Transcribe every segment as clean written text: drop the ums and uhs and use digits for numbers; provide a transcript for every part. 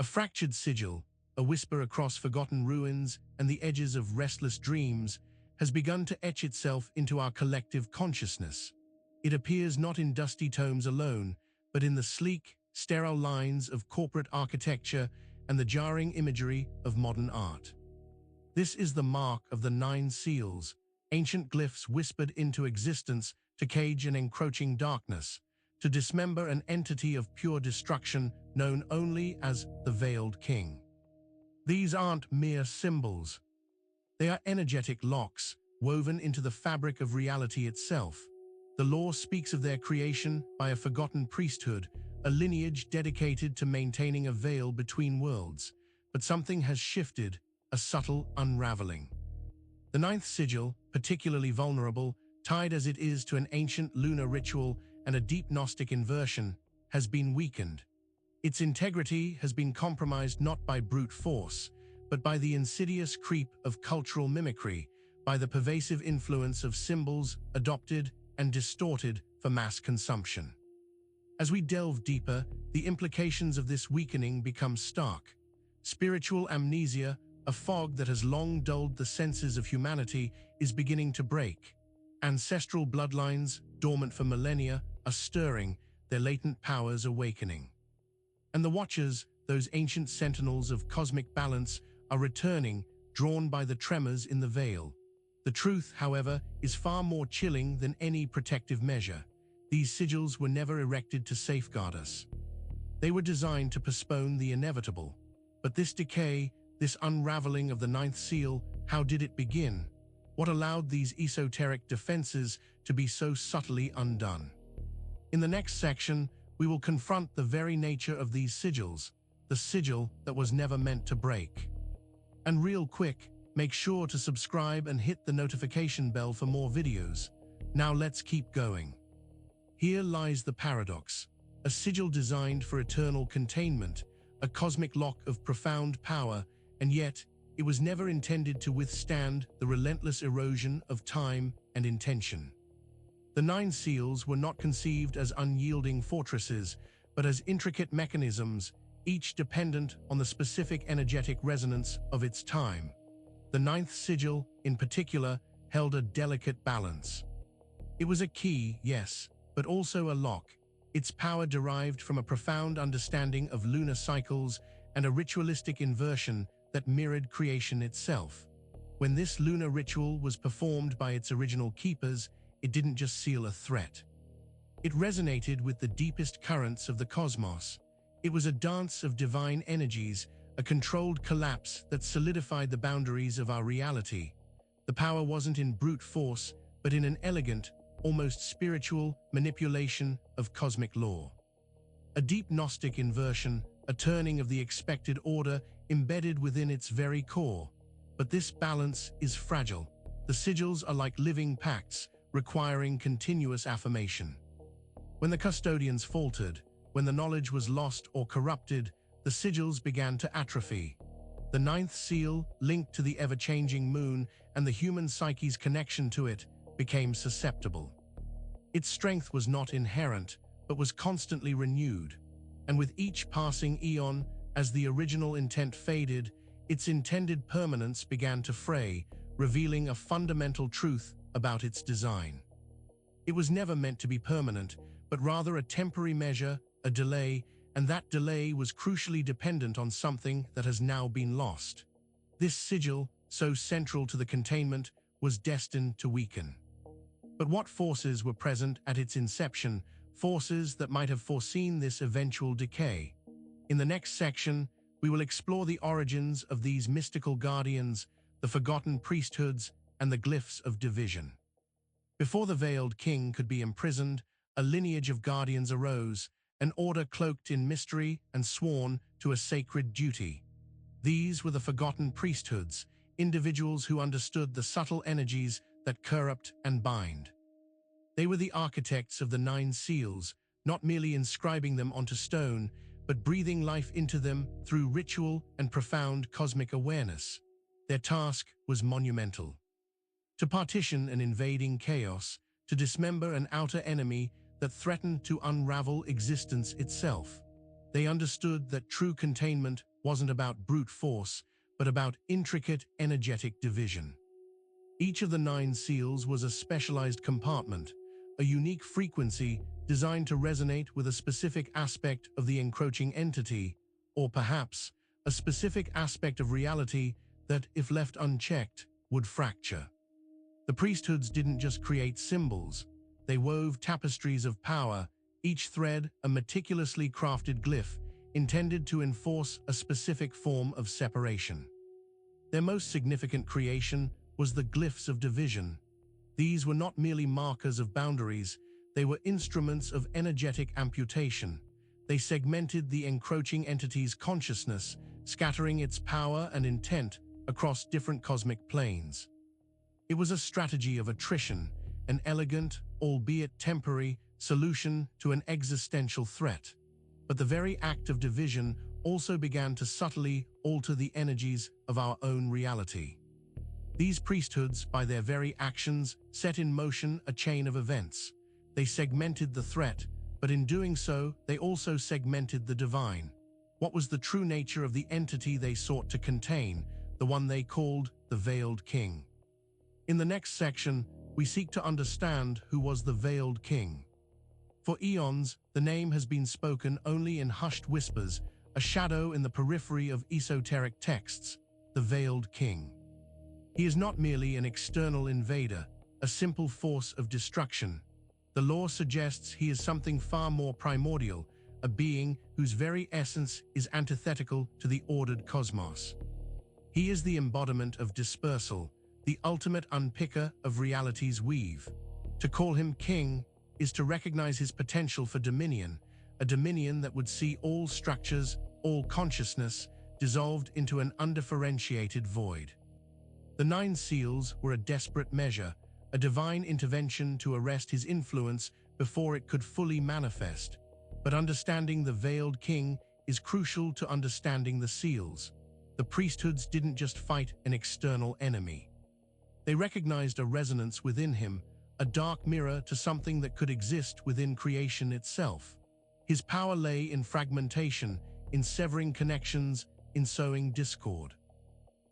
A fractured sigil, a whisper across forgotten ruins and the edges of restless dreams, has begun to etch itself into our collective consciousness. It appears not in dusty tomes alone, but in the sleek, sterile lines of corporate architecture and the jarring imagery of modern art. This is the mark of the 9 Seals, ancient glyphs whispered into existence to cage an encroaching darkness, to dismember an entity of pure destruction known only as the Veiled King. These aren't mere symbols. They are energetic locks, woven into the fabric of reality itself. The lore speaks of their creation by a forgotten priesthood, a lineage dedicated to maintaining a veil between worlds. But something has shifted, a subtle unraveling. The 9th sigil, particularly vulnerable, tied as it is to an ancient lunar ritual and a deep Gnostic inversion, has been weakened. Its integrity has been compromised not by brute force, but by the insidious creep of cultural mimicry, by the pervasive influence of symbols adopted and distorted for mass consumption. As we delve deeper, the implications of this weakening become stark. Spiritual amnesia, a fog that has long dulled the senses of humanity, is beginning to break. Ancestral bloodlines, dormant for millennia, are stirring, their latent powers awakening. And the Watchers, those ancient sentinels of cosmic balance, are returning, drawn by the tremors in the veil. The truth, however, is far more chilling than any protective measure. These sigils were never erected to safeguard us. They were designed to postpone the inevitable. But this decay, this unraveling of the 9th seal, how did it begin? What allowed these esoteric defenses to be so subtly undone? In the next section, we will confront the very nature of these sigils, the sigil that was never meant to break. And real quick, make sure to subscribe and hit the notification bell for more videos. Now let's keep going. Here lies the paradox. A sigil designed for eternal containment, a cosmic lock of profound power, and yet it was never intended to withstand the relentless erosion of time and intention. The 9 Seals were not conceived as unyielding fortresses, but as intricate mechanisms, each dependent on the specific energetic resonance of its time. The 9th sigil, in particular, held a delicate balance. It was a key, yes, but also a lock. Its power derived from a profound understanding of lunar cycles and a ritualistic inversion that mirrored creation itself. When this lunar ritual was performed by its original keepers, it didn't just seal a threat. It resonated with the deepest currents of the cosmos. It was a dance of divine energies, a controlled collapse that solidified the boundaries of our reality. The power wasn't in brute force, but in an elegant, almost spiritual manipulation of cosmic law. A deep Gnostic inversion, a turning of the expected order embedded within its very core. But this balance is fragile. The sigils are like living pacts, requiring continuous affirmation. When the custodians faltered, when the knowledge was lost or corrupted, the sigils began to atrophy. The 9th seal, linked to the ever-changing moon and the human psyche's connection to it, became susceptible. Its strength was not inherent, but was constantly renewed. And with each passing eon, as the original intent faded, its intended permanence began to fray, revealing a fundamental truth about its design. It was never meant to be permanent, but rather a temporary measure, a delay, and that delay was crucially dependent on something that has now been lost. This sigil, so central to the containment, was destined to weaken. But what forces were present at its inception, forces that might have foreseen this eventual decay? In the next section, we will explore the origins of these mystical guardians, the forgotten priesthoods, and the glyphs of division. Before the Veiled King could be imprisoned, a lineage of guardians arose, an order cloaked in mystery and sworn to a sacred duty. These were the forgotten priesthoods, individuals who understood the subtle energies that corrupt and bind. They were the architects of the 9 Seals, not merely inscribing them onto stone, but breathing life into them through ritual and profound cosmic awareness. Their task was monumental. To partition an invading chaos, to dismember an outer enemy that threatened to unravel existence itself. They understood that true containment wasn't about brute force, but about intricate, energetic division. Each of the 9 seals was a specialized compartment, a unique frequency designed to resonate with a specific aspect of the encroaching entity, or perhaps a specific aspect of reality that, if left unchecked, would fracture. The priesthoods didn't just create symbols, they wove tapestries of power, each thread a meticulously crafted glyph intended to enforce a specific form of separation. Their most significant creation was the glyphs of division. These were not merely markers of boundaries, they were instruments of energetic amputation. They segmented the encroaching entity's consciousness, scattering its power and intent across different cosmic planes. It was a strategy of attrition, an elegant, albeit temporary, solution to an existential threat. But the very act of division also began to subtly alter the energies of our own reality. These priesthoods, by their very actions, set in motion a chain of events. They segmented the threat, but in doing so, they also segmented the divine. What was the true nature of the entity they sought to contain, the one they called the Veiled King? In the next section, we seek to understand who was the Veiled King. For eons, the name has been spoken only in hushed whispers, a shadow in the periphery of esoteric texts, the Veiled King. He is not merely an external invader, a simple force of destruction. The lore suggests he is something far more primordial, a being whose very essence is antithetical to the ordered cosmos. He is the embodiment of dispersal, the ultimate unpicker of reality's weave. To call him king is to recognize his potential for dominion, a dominion that would see all structures, all consciousness, dissolved into an undifferentiated void. The 9 seals were a desperate measure, a divine intervention to arrest his influence before it could fully manifest. But understanding the Veiled King is crucial to understanding the seals. The priesthoods didn't just fight an external enemy. They recognized a resonance within him, a dark mirror to something that could exist within creation itself. His power lay in fragmentation, in severing connections, in sowing discord.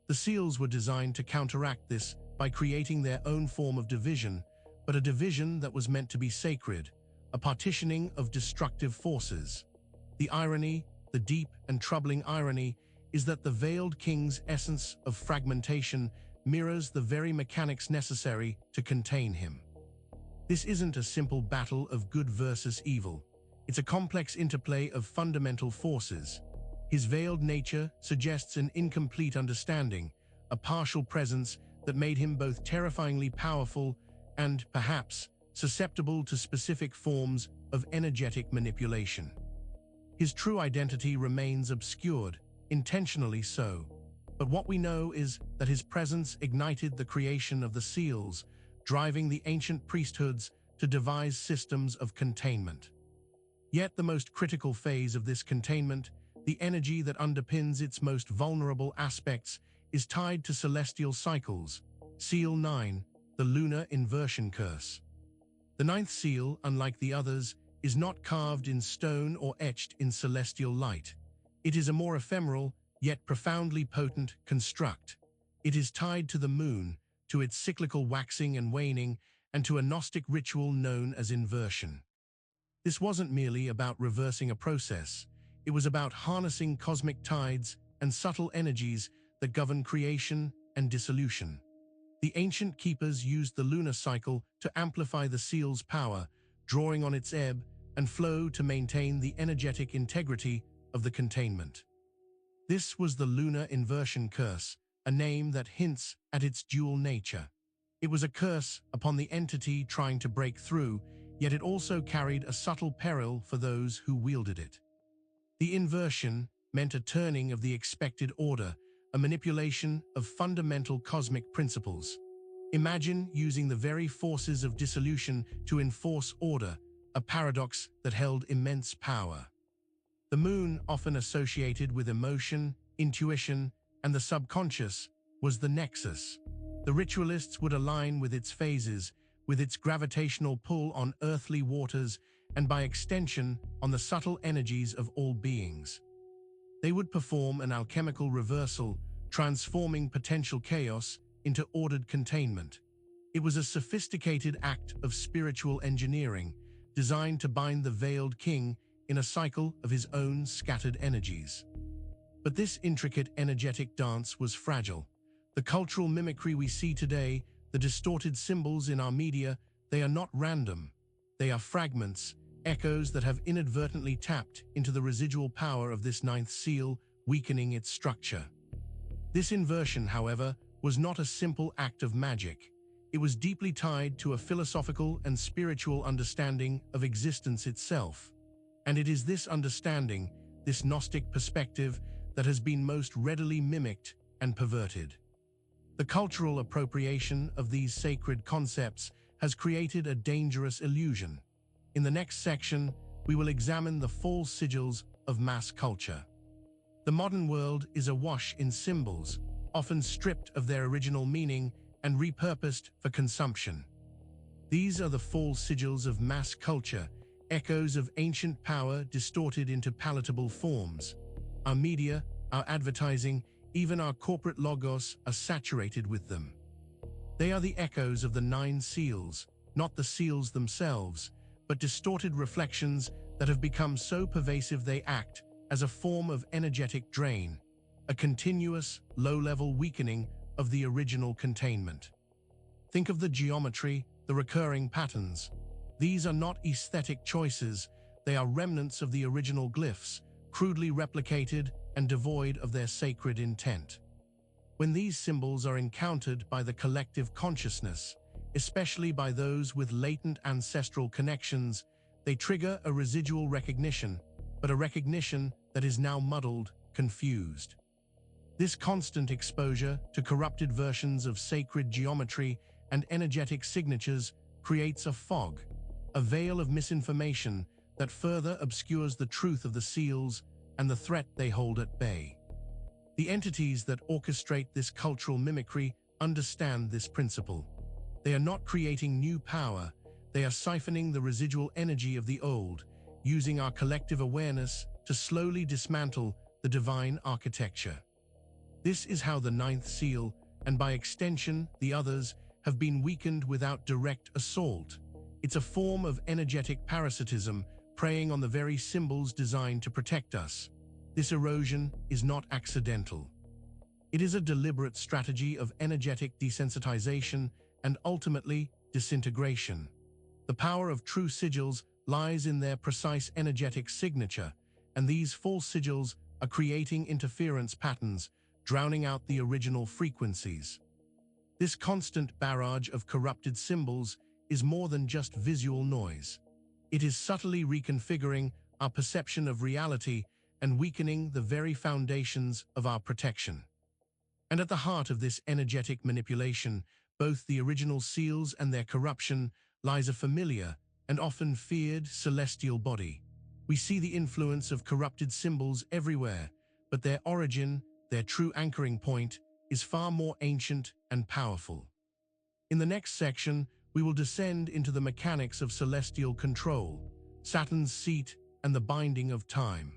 The seals were designed to counteract this by creating their own form of division, but a division that was meant to be sacred, a partitioning of destructive forces. The irony, the deep and troubling irony, is that the Veiled King's essence of fragmentation mirrors the very mechanics necessary to contain him. This isn't a simple battle of good versus evil. It's a complex interplay of fundamental forces. His veiled nature suggests an incomplete understanding, a partial presence that made him both terrifyingly powerful and, perhaps, susceptible to specific forms of energetic manipulation. His true identity remains obscured, intentionally so. But what we know is that his presence ignited the creation of the seals, driving the ancient priesthoods to devise systems of containment. Yet the most critical phase of this containment, the energy that underpins its most vulnerable aspects, is tied to celestial cycles. Seal 9, the lunar inversion curse. The 9th seal, unlike the others, is not carved in stone or etched in celestial light. It is a more ephemeral, yet profoundly potent construct. It is tied to the moon, to its cyclical waxing and waning, and to a Gnostic ritual known as inversion. This wasn't merely about reversing a process. It was about harnessing cosmic tides and subtle energies that govern creation and dissolution. The ancient keepers used the lunar cycle to amplify the seal's power, drawing on its ebb and flow to maintain the energetic integrity of the containment. This was the lunar inversion curse, a name that hints at its dual nature. It was a curse upon the entity trying to break through, yet it also carried a subtle peril for those who wielded it. The inversion meant a turning of the expected order, a manipulation of fundamental cosmic principles. Imagine using the very forces of dissolution to enforce order, a paradox that held immense power. The moon, often associated with emotion, intuition, and the subconscious, was the nexus. The ritualists would align with its phases, with its gravitational pull on earthly waters, and by extension, on the subtle energies of all beings. They would perform an alchemical reversal, transforming potential chaos into ordered containment. It was a sophisticated act of spiritual engineering, designed to bind the veiled king in a cycle of his own scattered energies. But this intricate energetic dance was fragile. The cultural mimicry we see today, the distorted symbols in our media, they are not random. They are fragments, echoes that have inadvertently tapped into the residual power of this ninth seal, weakening its structure. This inversion, however, was not a simple act of magic. It was deeply tied to a philosophical and spiritual understanding of existence itself. And it is this understanding, this Gnostic perspective, that has been most readily mimicked and perverted. The cultural appropriation of these sacred concepts has created a dangerous illusion. In the next section, we will examine the false sigils of mass culture. The modern world is awash in symbols, often stripped of their original meaning and repurposed for consumption. These are the false sigils of mass culture, echoes of ancient power distorted into palatable forms. Our media, our advertising, even our corporate logos are saturated with them. They are the echoes of the 9 seals, not the seals themselves, but distorted reflections that have become so pervasive they act as a form of energetic drain, a continuous, low-level weakening of the original containment. Think of the geometry, the recurring patterns. These are not aesthetic choices, they are remnants of the original glyphs, crudely replicated and devoid of their sacred intent. When these symbols are encountered by the collective consciousness, especially by those with latent ancestral connections, they trigger a residual recognition, but a recognition that is now muddled, confused. This constant exposure to corrupted versions of sacred geometry and energetic signatures creates a fog, a veil of misinformation that further obscures the truth of the seals and the threat they hold at bay. The entities that orchestrate this cultural mimicry understand this principle. They are not creating new power, they are siphoning the residual energy of the old, using our collective awareness to slowly dismantle the divine architecture. This is how the 9th seal, and by extension the others, have been weakened without direct assault. It's a form of energetic parasitism, preying on the very symbols designed to protect us. This erosion is not accidental. It is a deliberate strategy of energetic desensitization and ultimately disintegration. The power of true sigils lies in their precise energetic signature, and these false sigils are creating interference patterns, drowning out the original frequencies. This constant barrage of corrupted symbols is more than just visual noise. It is subtly reconfiguring our perception of reality and weakening the very foundations of our protection. And at the heart of this energetic manipulation, both the original seals and their corruption, lies a familiar and often feared celestial body. We see the influence of corrupted symbols everywhere, but their origin, their true anchoring point, is far more ancient and powerful. In the next section, we will descend into the mechanics of celestial control, Saturn's seat, and the binding of time.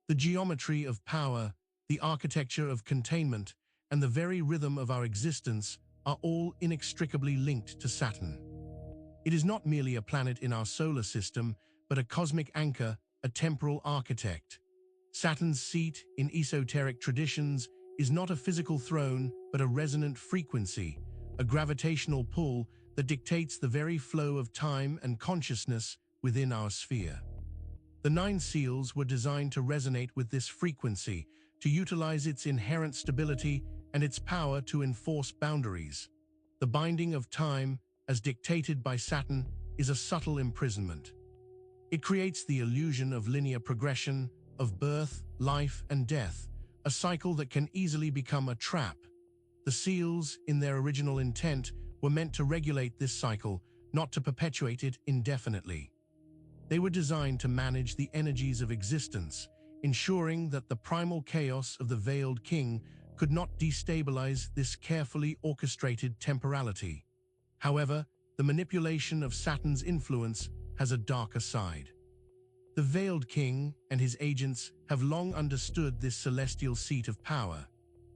The geometry of power, the architecture of containment, and the very rhythm of our existence are all inextricably linked to Saturn. It is not merely a planet in our solar system, but a cosmic anchor, a temporal architect. Saturn's seat, in esoteric traditions, is not a physical throne, but a resonant frequency, a gravitational pull that dictates the very flow of time and consciousness within our sphere. The 9 seals were designed to resonate with this frequency, to utilize its inherent stability and its power to enforce boundaries. The binding of time, as dictated by Saturn, is a subtle imprisonment. It creates the illusion of linear progression, of birth, life, and death, a cycle that can easily become a trap. The seals, in their original intent, were meant to regulate this cycle, not to perpetuate it indefinitely. They were designed to manage the energies of existence, ensuring that the primal chaos of the veiled king could not destabilize this carefully orchestrated temporality. However, the manipulation of Saturn's influence has a darker side. The Veiled King and his agents have long understood this celestial seat of power.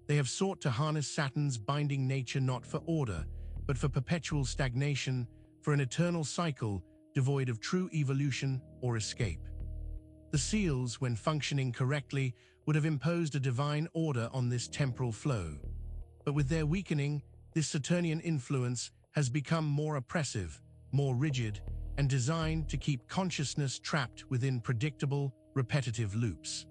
They have sought to harness Saturn's binding nature not for order, but for perpetual stagnation, for an eternal cycle devoid of true evolution or escape. The Sigils, when functioning correctly, would have imposed a divine order on this temporal flow. But with their weakening, this Saturnian influence has become more oppressive, more rigid, and designed to keep consciousness trapped within predictable, repetitive loops.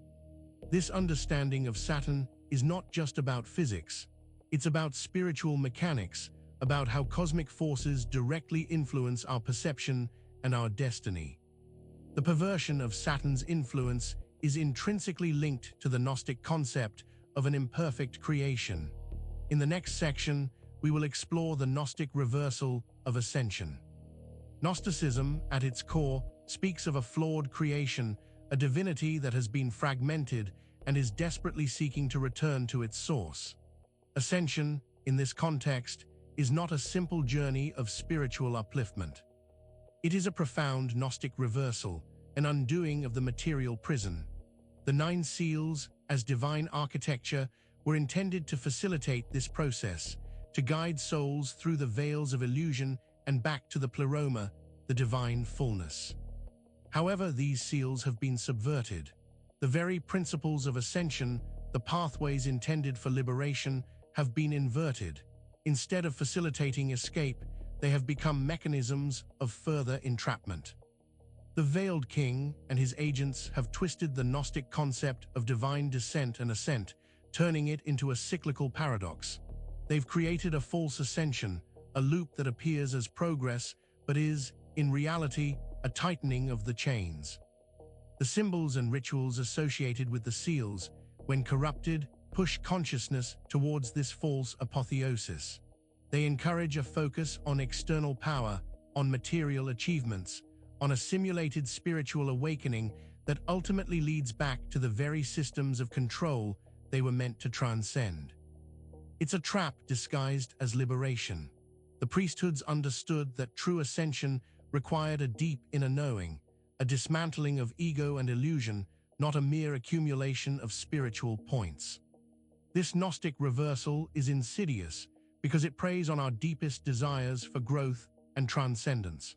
This understanding of Saturn is not just about physics. It's about spiritual mechanics, about how cosmic forces directly influence our perception and our destiny. The perversion of Saturn's influence is intrinsically linked to the Gnostic concept of an imperfect creation. In the next section, we will explore the Gnostic reversal of ascension. Gnosticism, at its core, speaks of a flawed creation, a divinity that has been fragmented and is desperately seeking to return to its source. Ascension, in this context, is not a simple journey of spiritual upliftment. It is a profound Gnostic reversal, an undoing of the material prison. The 9 seals, as divine architecture, were intended to facilitate this process, to guide souls through the veils of illusion and back to the pleroma, the divine fullness. However, these seals have been subverted. The very principles of ascension, the pathways intended for liberation, have been inverted. Instead of facilitating escape, they have become mechanisms of further entrapment. The Veiled King and his agents have twisted the Gnostic concept of divine descent and ascent, turning it into a cyclical paradox. They've created a false ascension, a loop that appears as progress, but is, in reality, a tightening of the chains. The symbols and rituals associated with the seals, when corrupted, push consciousness towards this false apotheosis. They encourage a focus on external power, on material achievements, on a simulated spiritual awakening that ultimately leads back to the very systems of control they were meant to transcend. It's a trap disguised as liberation. The priesthoods understood that true ascension required a deep inner knowing, a dismantling of ego and illusion, not a mere accumulation of spiritual points. This Gnostic reversal is insidious because it preys on our deepest desires for growth and transcendence.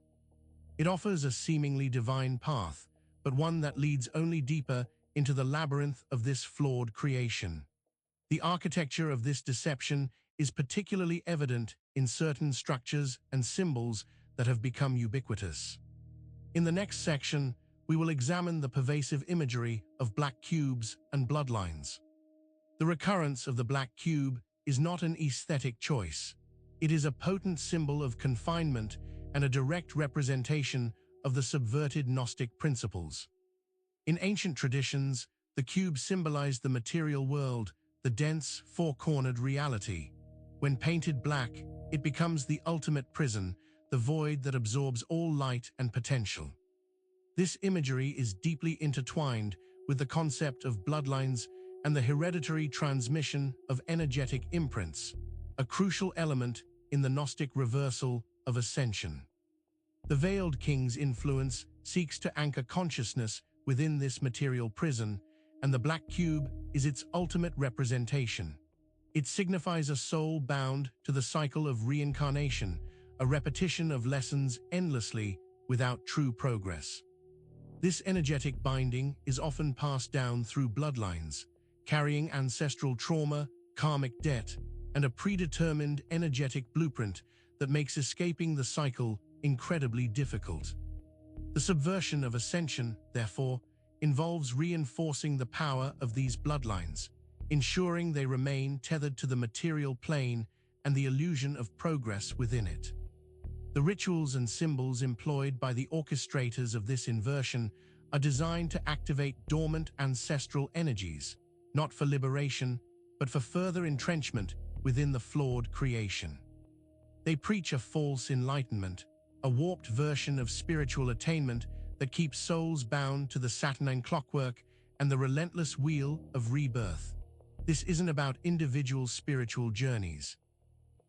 It offers a seemingly divine path, but one that leads only deeper into the labyrinth of this flawed creation. The architecture of this deception is particularly evident in certain structures and symbols that have become ubiquitous. In the next section, we will examine the pervasive imagery of black cubes and bloodlines. The recurrence of the black cube is not an aesthetic choice. It is a potent symbol of confinement and a direct representation of the subverted Gnostic principles. In ancient traditions, the cube symbolized the material world, the dense, four-cornered reality. When painted black, it becomes the ultimate prison, the void that absorbs all light and potential. This imagery is deeply intertwined with the concept of bloodlines and the hereditary transmission of energetic imprints, a crucial element in the Gnostic reversal of ascension. The Veiled King's influence seeks to anchor consciousness within this material prison, and the black cube is its ultimate representation. It signifies a soul bound to the cycle of reincarnation, a repetition of lessons endlessly without true progress. This energetic binding is often passed down through bloodlines, carrying ancestral trauma, karmic debt, and a predetermined energetic blueprint that makes escaping the cycle incredibly difficult. The subversion of ascension, therefore, involves reinforcing the power of these bloodlines, ensuring they remain tethered to the material plane and the illusion of progress within it. The rituals and symbols employed by the orchestrators of this inversion are designed to activate dormant ancestral energies, not for liberation, but for further entrenchment within the flawed creation. They preach a false enlightenment, a warped version of spiritual attainment that keeps souls bound to the Saturnine clockwork and the relentless wheel of rebirth. This isn't about individual spiritual journeys.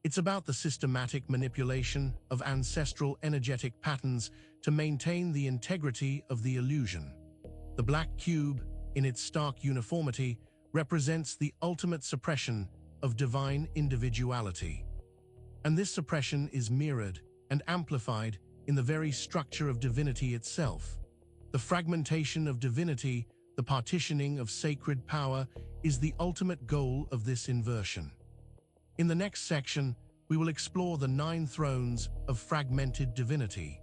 It's about the systematic manipulation of ancestral energetic patterns to maintain the integrity of the illusion. The black cube, in its stark uniformity, represents the ultimate suppression of divine individuality. And this suppression is mirrored and amplified in the very structure of divinity itself. The fragmentation of divinity, the partitioning of sacred power, is the ultimate goal of this inversion. In the next section, we will explore the 9 thrones of fragmented divinity.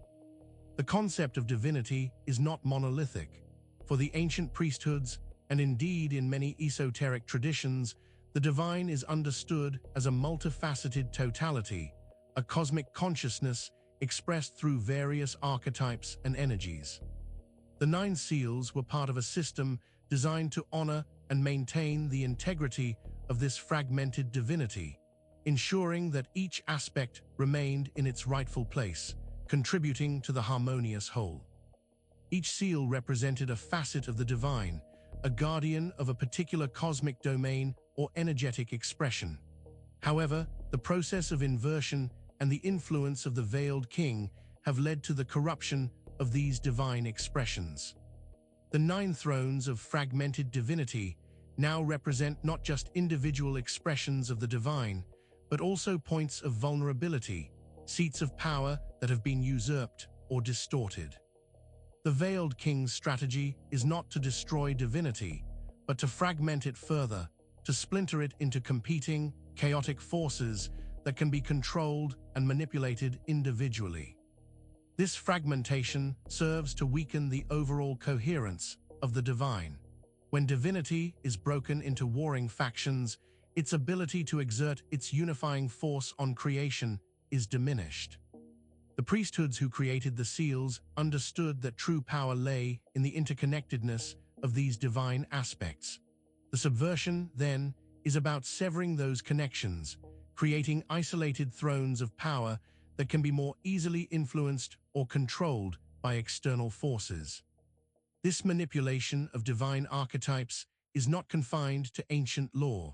The concept of divinity is not monolithic. For the ancient priesthoods, and indeed in many esoteric traditions, the divine is understood as a multifaceted totality, a cosmic consciousness expressed through various archetypes and energies. The 9 seals were part of a system designed to honor and maintain the integrity of this fragmented divinity, ensuring that each aspect remained in its rightful place, contributing to the harmonious whole. Each seal represented a facet of the divine, a guardian of a particular cosmic domain or energetic expression. However, the process of inversion and the influence of the veiled king have led to the corruption of these divine expressions. The 9 thrones of fragmented divinity now represent not just individual expressions of the divine, but also points of vulnerability, seats of power that have been usurped or distorted. The veiled king's strategy is not to destroy divinity, but to fragment it further, to splinter it into competing, chaotic forces that can be controlled and manipulated individually. This fragmentation serves to weaken the overall coherence of the divine. When divinity is broken into warring factions, its ability to exert its unifying force on creation is diminished. The priesthoods who created the seals understood that true power lay in the interconnectedness of these divine aspects. The subversion, then, is about severing those connections, creating isolated thrones of power that can be more easily influenced or controlled by external forces. This manipulation of divine archetypes is not confined to ancient lore.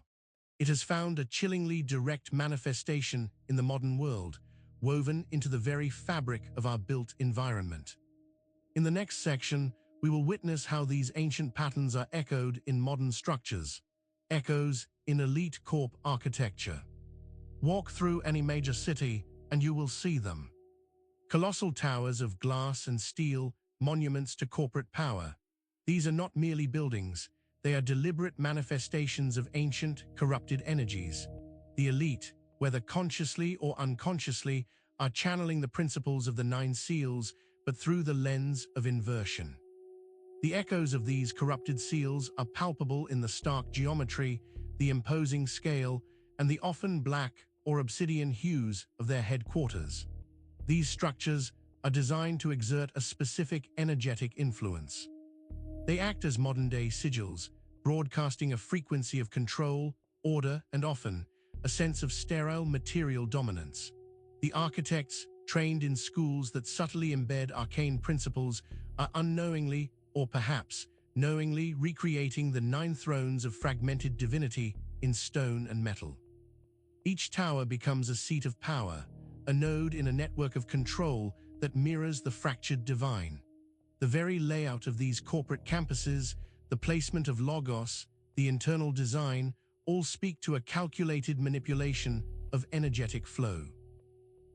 It has found a chillingly direct manifestation in the modern world, woven into the very fabric of our built environment. In the next section, we will witness how these ancient patterns are echoed in modern structures, echoes in elite corp architecture. Walk through any major city and you will see them. Colossal towers of glass and steel, monuments to corporate power. These are not merely buildings, they are deliberate manifestations of ancient, corrupted energies. The elite, whether consciously or unconsciously, are channeling the principles of the 9 seals, but through the lens of inversion. The echoes of these corrupted seals are palpable in the stark geometry, the imposing scale, and the often black or obsidian hues of their headquarters. These structures are designed to exert a specific energetic influence. They act as modern-day sigils, broadcasting a frequency of control, order, and often a sense of sterile material dominance. The architects, trained in schools that subtly embed arcane principles, are unknowingly, or perhaps knowingly, recreating the 9 thrones of fragmented divinity in stone and metal. Each tower becomes a seat of power, a node in a network of control that mirrors the fractured divine. The very layout of these corporate campuses, the placement of logos, the internal design, all speak to a calculated manipulation of energetic flow.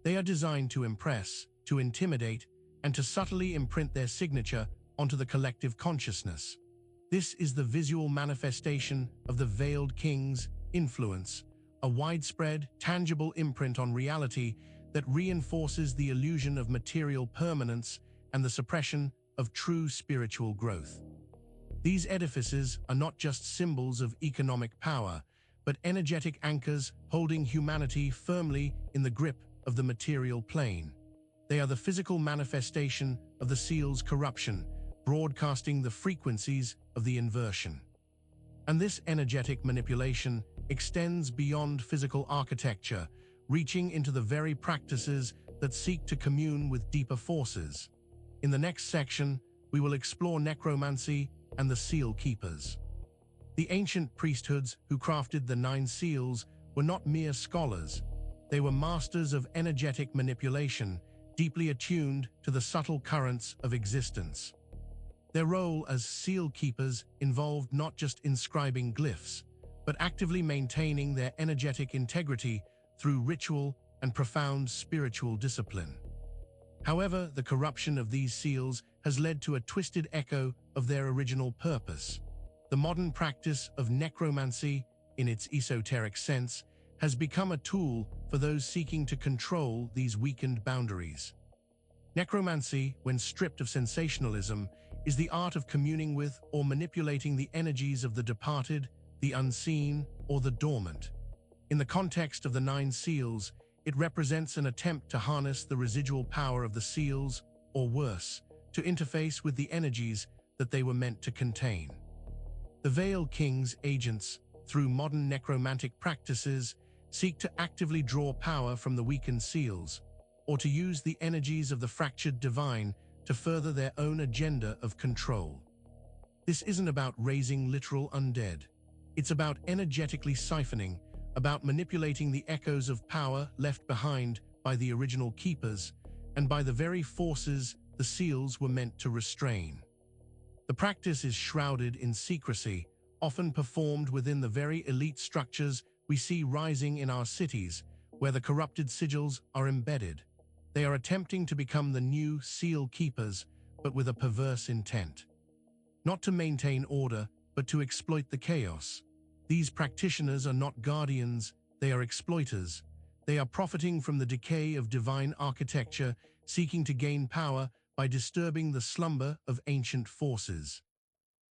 They are designed to impress, to intimidate, and to subtly imprint their signature onto the collective consciousness. This is the visual manifestation of the veiled king's influence, a widespread, tangible imprint on reality that reinforces the illusion of material permanence and the suppression of true spiritual growth. These edifices are not just symbols of economic power, but energetic anchors holding humanity firmly in the grip of the material plane. They are the physical manifestation of the seal's corruption, broadcasting the frequencies of the inversion. And this energetic manipulation extends beyond physical architecture, reaching into the very practices that seek to commune with deeper forces. In the next section, we will explore necromancy and the seal keepers. The ancient priesthoods who crafted the 9 seals were not mere scholars. They were masters of energetic manipulation, deeply attuned to the subtle currents of existence. Their role as seal keepers involved not just inscribing glyphs, but actively maintaining their energetic integrity through ritual and profound spiritual discipline. However, the corruption of these seals has led to a twisted echo of their original purpose. The modern practice of necromancy, in its esoteric sense, has become a tool for those seeking to control these weakened boundaries. Necromancy, when stripped of sensationalism, is the art of communing with or manipulating the energies of the departed, the unseen, or the dormant. In the context of the Nine Seals, it represents an attempt to harness the residual power of the seals, or worse, to interface with the energies that they were meant to contain. The Veiled King's agents, through modern necromantic practices, seek to actively draw power from the weakened seals, or to use the energies of the fractured divine to further their own agenda of control. This isn't about raising literal undead. It's about energetically siphoning, about manipulating the echoes of power left behind by the original keepers and by the very forces the seals were meant to restrain. The practice is shrouded in secrecy, often performed within the very elite structures we see rising in our cities, where the corrupted sigils are embedded. They are attempting to become the new seal keepers, but with a perverse intent. Not to maintain order, but to exploit the chaos. These practitioners are not guardians, they are exploiters. They are profiting from the decay of divine architecture, seeking to gain power by disturbing the slumber of ancient forces.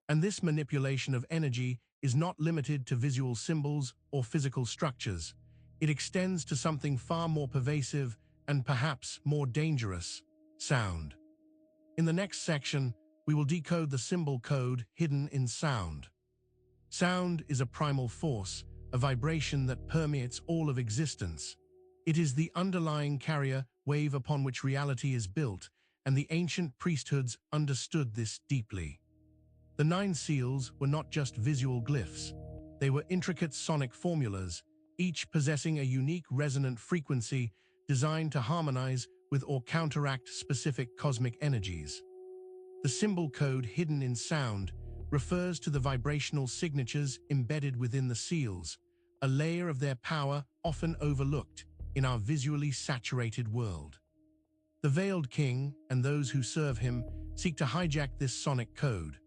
And this manipulation of energy is not limited to visual symbols or physical structures. It extends to something far more pervasive and perhaps more dangerous: sound. In the next section, we will decode the symbol code hidden in sound. Sound is a primal force, a vibration that permeates all of existence. It is the underlying carrier wave upon which reality is built, and the ancient priesthoods understood this deeply. The Nine Seals were not just visual glyphs. They were intricate sonic formulas, each possessing a unique resonant frequency designed to harmonize with or counteract specific cosmic energies. The symbol code hidden in sound refers to the vibrational signatures embedded within the seals, a layer of their power often overlooked in our visually saturated world. The Veiled King and those who serve him seek to hijack this sonic code.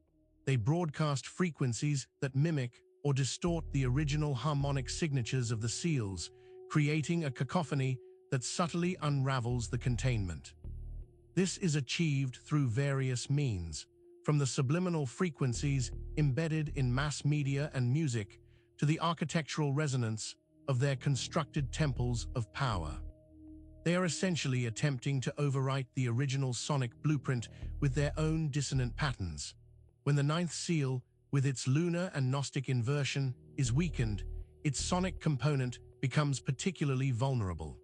They broadcast frequencies that mimic or distort the original harmonic signatures of the seals, creating a cacophony that subtly unravels the containment. This is achieved through various means, from the subliminal frequencies embedded in mass media and music to the architectural resonance of their constructed temples of power. They are essentially attempting to overwrite the original sonic blueprint with their own dissonant patterns. When the ninth seal, with its lunar and Gnostic inversion, is weakened, its sonic component becomes particularly vulnerable.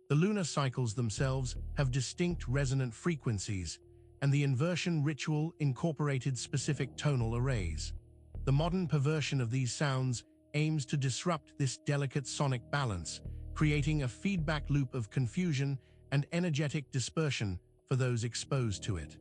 The lunar cycles themselves have distinct resonant frequencies, and the inversion ritual incorporated specific tonal arrays. The modern perversion of these sounds aims to disrupt this delicate sonic balance, creating a feedback loop of confusion and energetic dispersion for those exposed to it.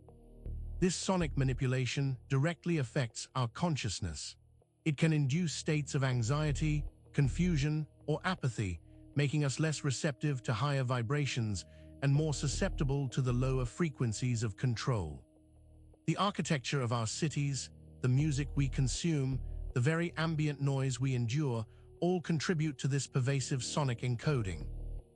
This sonic manipulation directly affects our consciousness. It can induce states of anxiety, confusion, or apathy, making us less receptive to higher vibrations and more susceptible to the lower frequencies of control. The architecture of our cities, the music we consume, the very ambient noise we endure, all contribute to this pervasive sonic encoding.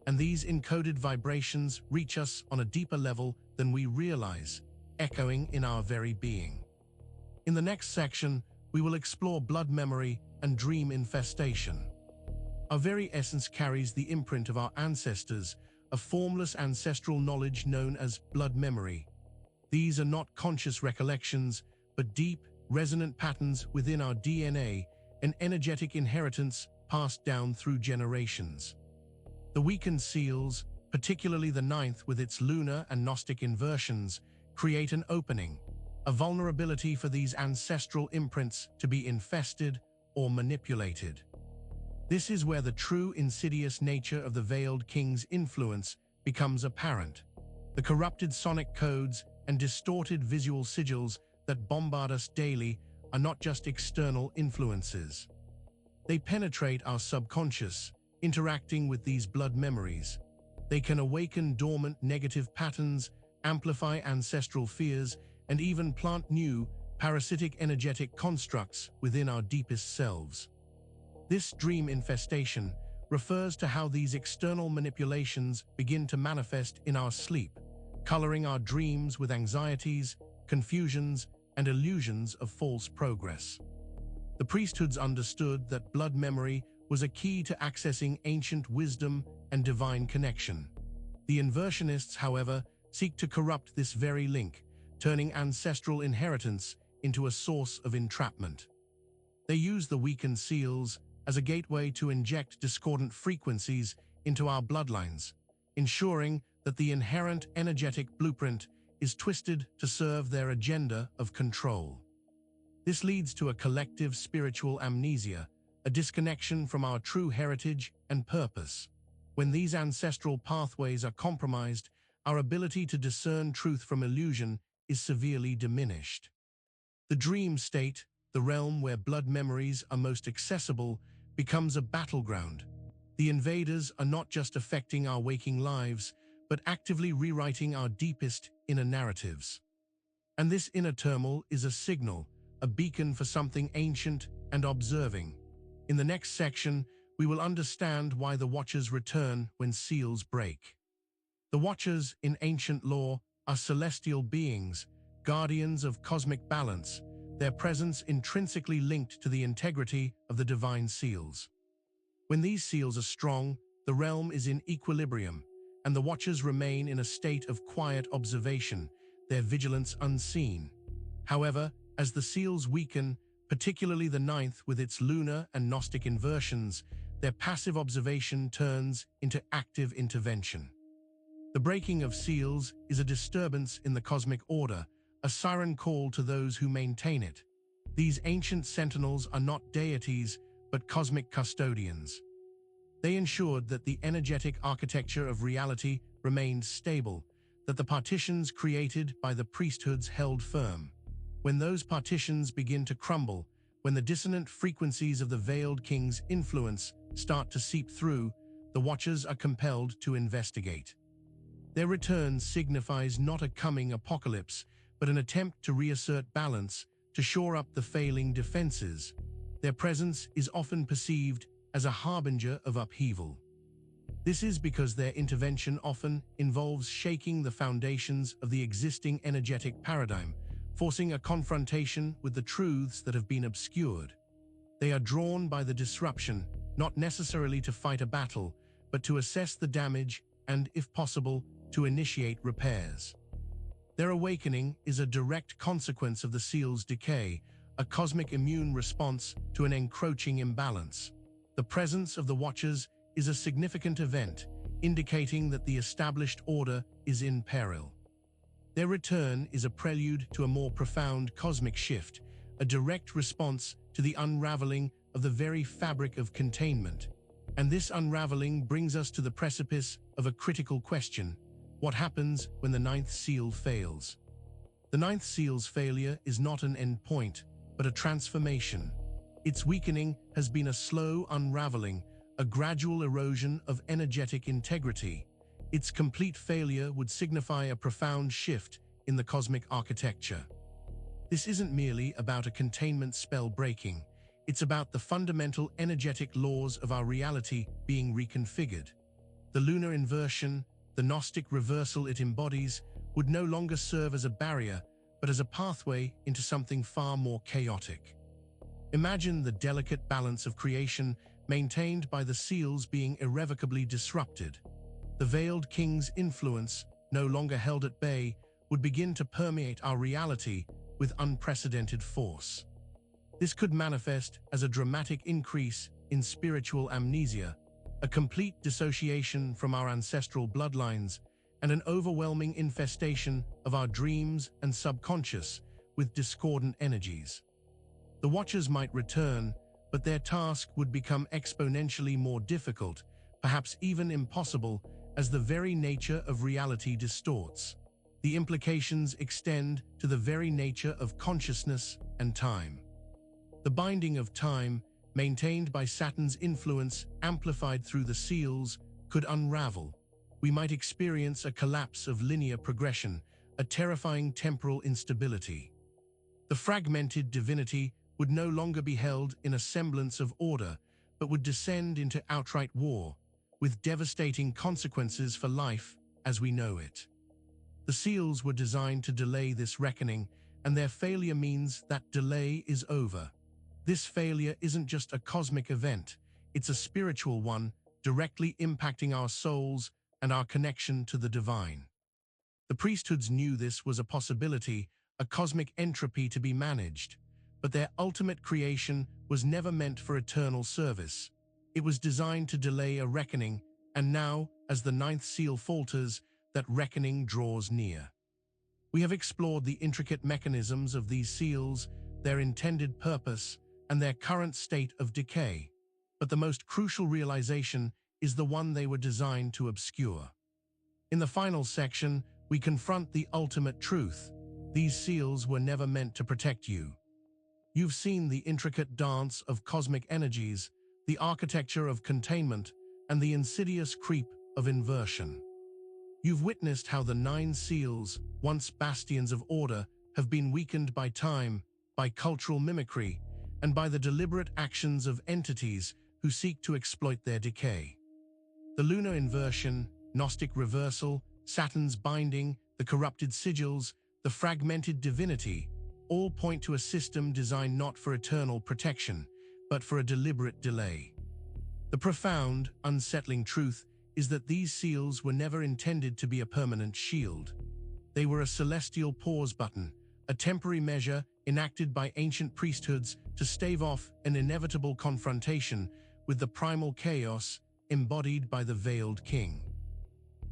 And these encoded vibrations reach us on a deeper level than we realize, echoing in our very being. In the next section, we will explore blood memory and dream infestation. Our very essence carries the imprint of our ancestors, a formless ancestral knowledge known as blood memory. These are not conscious recollections, but deep, resonant patterns within our DNA, an energetic inheritance passed down through generations. The weakened seals, particularly the ninth with its lunar and Gnostic inversions, create an opening, a vulnerability for these ancestral imprints to be infested or manipulated. This is where the true insidious nature of the Veiled King's influence becomes apparent. The corrupted sonic codes and distorted visual sigils that bombard us daily are not just external influences. They penetrate our subconscious, interacting with these blood memories. They can awaken dormant negative patterns, amplify ancestral fears, and even plant new, parasitic energetic constructs within our deepest selves. This dream infestation refers to how these external manipulations begin to manifest in our sleep, coloring our dreams with anxieties, confusions, and illusions of false progress. The priesthoods understood that blood memory was a key to accessing ancient wisdom and divine connection. The inversionists, however, seek to corrupt this very link, turning ancestral inheritance into a source of entrapment. They use the weakened seals as a gateway to inject discordant frequencies into our bloodlines, ensuring that the inherent energetic blueprint is twisted to serve their agenda of control. This leads to a collective spiritual amnesia, a disconnection from our true heritage and purpose. When these ancestral pathways are compromised, our ability to discern truth from illusion is severely diminished. The dream state, the realm where blood memories are most accessible, becomes a battleground. The invaders are not just affecting our waking lives, but actively rewriting our deepest inner narratives. And this inner turmoil is a signal, a beacon for something ancient and observing. In the next section, we will understand why the Watchers return when seals break. The Watchers, in ancient lore, are celestial beings, guardians of cosmic balance, their presence intrinsically linked to the integrity of the divine seals. When these seals are strong, the realm is in equilibrium, and the Watchers remain in a state of quiet observation, their vigilance unseen. However, as the seals weaken, particularly the ninth with its lunar and Gnostic inversions, their passive observation turns into active intervention. The breaking of seals is a disturbance in the cosmic order, a siren call to those who maintain it. These ancient sentinels are not deities, but cosmic custodians. They ensured that the energetic architecture of reality remained stable, that the partitions created by the priesthoods held firm. When those partitions begin to crumble, when the dissonant frequencies of the veiled king's influence start to seep through, the Watchers are compelled to investigate. Their return signifies not a coming apocalypse, but an attempt to reassert balance, to shore up the failing defenses. Their presence is often perceived as a harbinger of upheaval. This is because their intervention often involves shaking the foundations of the existing energetic paradigm, forcing a confrontation with the truths that have been obscured. They are drawn by the disruption, not necessarily to fight a battle, but to assess the damage and, if possible, to initiate repairs. Their awakening is a direct consequence of the seal's decay, a cosmic immune response to an encroaching imbalance. The presence of the Watchers is a significant event, indicating that the established order is in peril. Their return is a prelude to a more profound cosmic shift, a direct response to the unraveling of the very fabric of containment. And this unraveling brings us to the precipice of a critical question: what happens when the ninth seal fails? The ninth seal's failure is not an endpoint, but a transformation. Its weakening has been a slow unraveling, a gradual erosion of energetic integrity. Its complete failure would signify a profound shift in the cosmic architecture. This isn't merely about a containment spell breaking. It's about the fundamental energetic laws of our reality being reconfigured. The lunar inversion, the Gnostic reversal it embodies, would no longer serve as a barrier, but as a pathway into something far more chaotic. Imagine the delicate balance of creation maintained by the seals being irrevocably disrupted. The veiled king's influence, no longer held at bay, would begin to permeate our reality with unprecedented force. This could manifest as a dramatic increase in spiritual amnesia, a complete dissociation from our ancestral bloodlines, and an overwhelming infestation of our dreams and subconscious with discordant energies. The Watchers might return, but their task would become exponentially more difficult, perhaps even impossible, as the very nature of reality distorts. The implications extend to the very nature of consciousness and time. The binding of time, maintained by Saturn's influence amplified through the seals, could unravel. We might experience a collapse of linear progression, a terrifying temporal instability. The fragmented divinity would no longer be held in a semblance of order, but would descend into outright war, with devastating consequences for life as we know it. The seals were designed to delay this reckoning, and their failure means that delay is over. This failure isn't just a cosmic event, it's a spiritual one, directly impacting our souls and our connection to the divine. The priesthoods knew this was a possibility, a cosmic entropy to be managed, but their ultimate creation was never meant for eternal service. It was designed to delay a reckoning, and now, as the ninth seal falters, that reckoning draws near. We have explored the intricate mechanisms of these seals, their intended purpose, and their current state of decay. But the most crucial realization is the one they were designed to obscure. In the final section, we confront the ultimate truth. These seals were never meant to protect you. You've seen the intricate dance of cosmic energies, the architecture of containment, and the insidious creep of inversion. You've witnessed how the 9 seals, once bastions of order, have been weakened by time, by cultural mimicry, and by the deliberate actions of entities who seek to exploit their decay. The lunar inversion, Gnostic reversal, Saturn's binding, the corrupted sigils, the fragmented divinity, all point to a system designed not for eternal protection, but for a deliberate delay. The profound, unsettling truth is that these seals were never intended to be a permanent shield. They were a celestial pause button, a temporary measure enacted by ancient priesthoods to stave off an inevitable confrontation with the primal chaos embodied by the veiled king.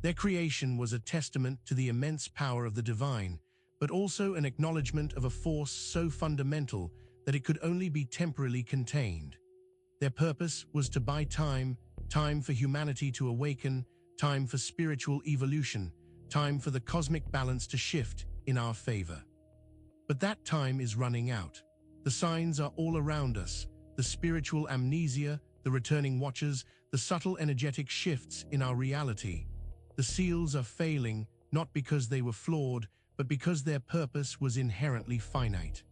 Their creation was a testament to the immense power of the divine, but also an acknowledgement of a force so fundamental that it could only be temporarily contained. Their purpose was to buy time, time for humanity to awaken, time for spiritual evolution, time for the cosmic balance to shift in our favor. But that time is running out. The signs are all around us, the spiritual amnesia, the returning watchers, the subtle energetic shifts in our reality. The seals are failing, not because they were flawed, but because their purpose was inherently finite.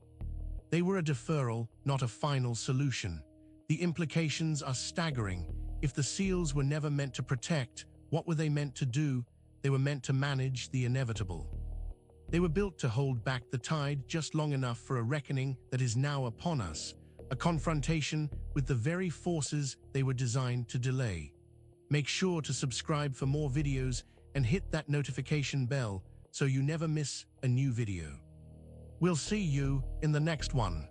They were a deferral, not a final solution. The implications are staggering. If the seals were never meant to protect, what were they meant to do? They were meant to manage the inevitable. They were built to hold back the tide just long enough for a reckoning that is now upon us, a confrontation with the very forces they were designed to delay. Make sure to subscribe for more videos and hit that notification bell so you never miss a new video. We'll see you in the next one.